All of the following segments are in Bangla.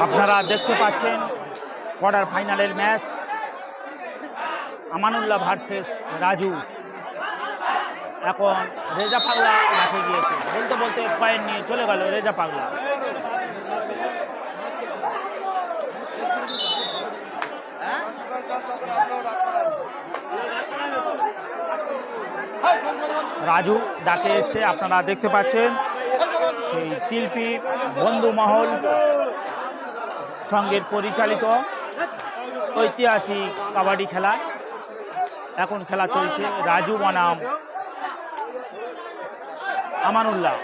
আপনারা দেখতে পাচ্ছেন কোয়ার্টার ফাইনালের ম্যাচ আমানুল্লাহ ভার্সেস রাজু। এখন রেজা পাগলা মাঠে গিয়েছে, বলতে বলতে পয়েন্ট নিয়ে চলে গেল রেজা পাগলা। রাজু ডাকে এসে আপনারা দেখতে পাচ্ছেন সেই তিলপি বন্ধু মহল সঙ্গে পরিচালিত ঐতিহাসিক কাবাডি খেলা। এখন খেলা চলছে রাজু বনাম আমানুল্লাহ।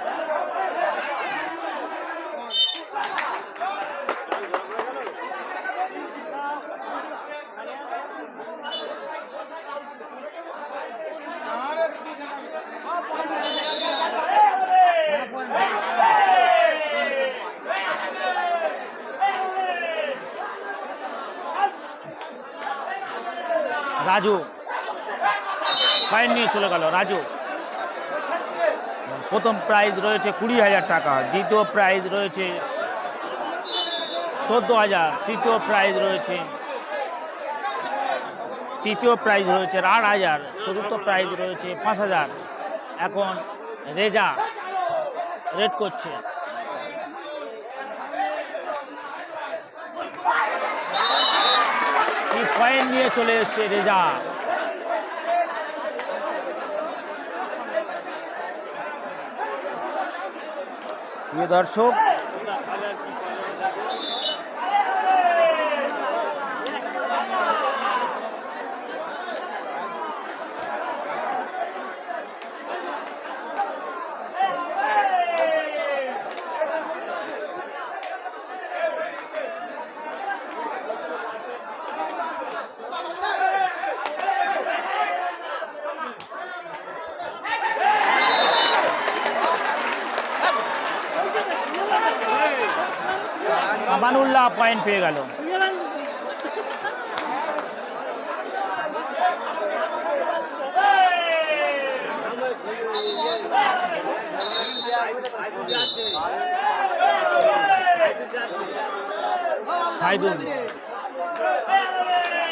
রাজু পয়েন্ট নিয়ে চলে গেল রাজু। প্রথম প্রাইজ রয়েছে 20,000 টাকা, দ্বিতীয় প্রাইজ রয়েছে 14,000, তৃতীয় প্রাইজ রয়েছে 8,000, চতুর্থ প্রাইজ রয়েছে 5,000। এখন রেজা রেড করছে। পয়েন্ট নিয়ে চলে এসছে রেজা। প্রিয় দর্শক, আমানুল্লাহ পয়েন্ট পেয়ে গেল।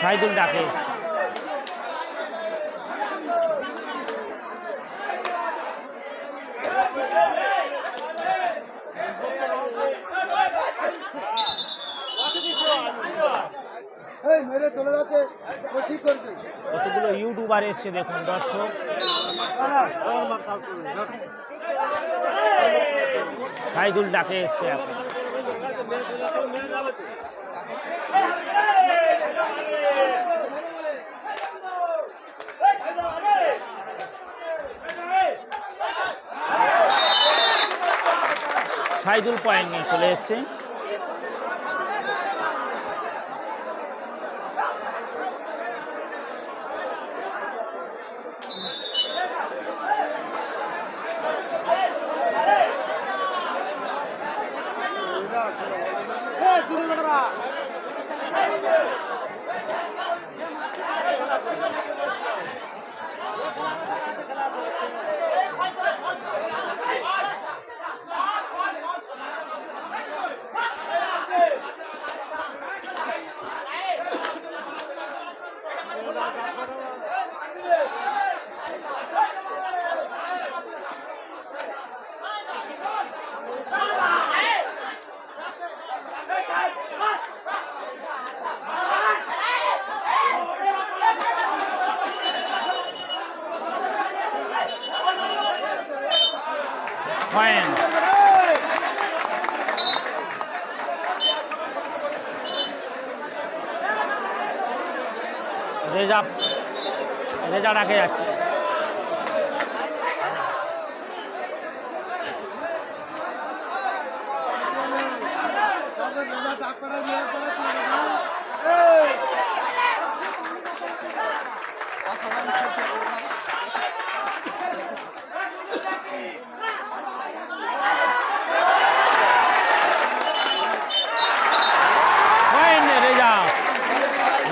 সাইদুল ডাকে এসছে। কতগুলো ইউটিউবার এসছে দেখুন দর্শক। সাইদুল ডাকে এসছে এখন। সাইদুল পয়েন্ট নিয়ে চলে এসছে। পয়েন্ট রেজা ডাকে যাচ্ছে।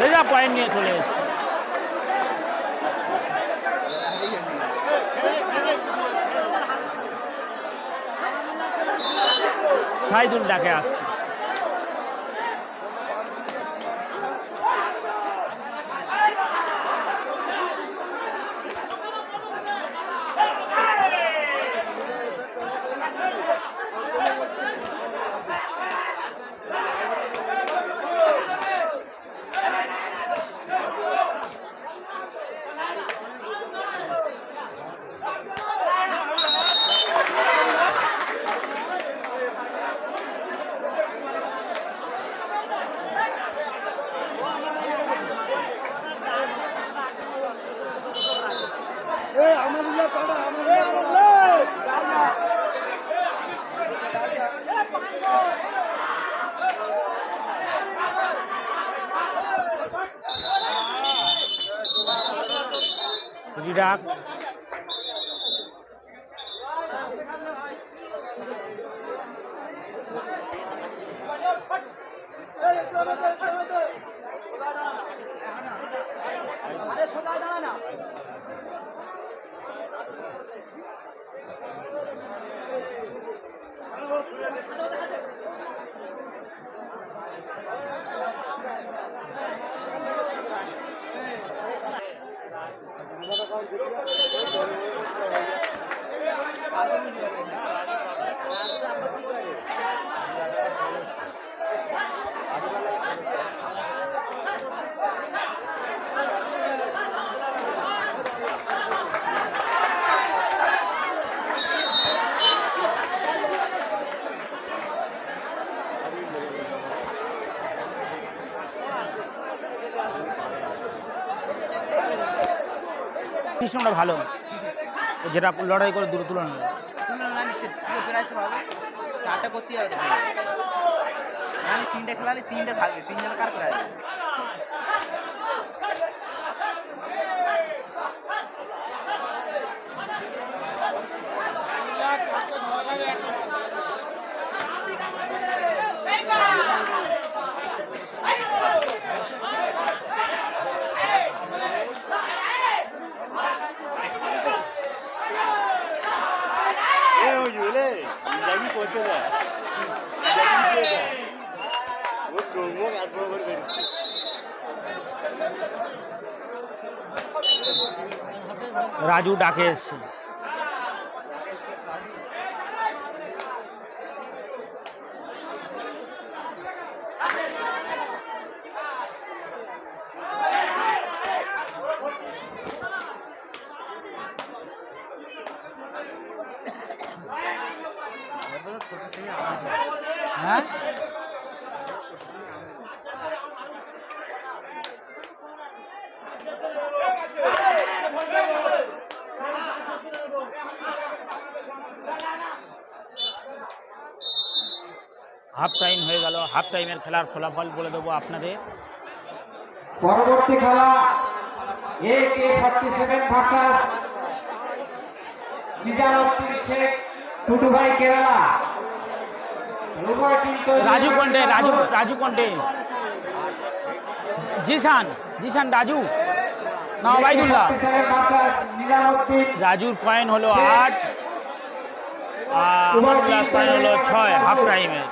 রেজা পয়েন্ট নিয়ে চলে এসছে। সাইদুল ডাকে আসছে। রেফারি ডাক। সিস্টেমটা ভালো, যেটা লড়াই করে দূরে তুলে নিল। তুলনা নিচ্ছে কি প্রাইসটা পাবে? 4টা করতেই হবে দেখো, মানে 3টে খেলালে 3টে থাকবে, 3 জন কার প্রাইস? রাজু ডাকে এসছে। হ্যাঁ হাফ টাইম হয়ে গেল। হাফ টাইমের খেলার ফলাফল বলে দেবো আপনাদের। পরবর্তী খেলা AK47 ভার্সাস নিজামুদ্দিন শেখ টুটুভাই কেরালা। রাজু কন্টে, রাজু কন্টে, জিসান রাজু না ওবাইদুল্লাহ। রাজুর পয়েন্ট হলো 8 আর আমানুল্লাহর পয়েন্ট হলো 6 হাফ টাইমে।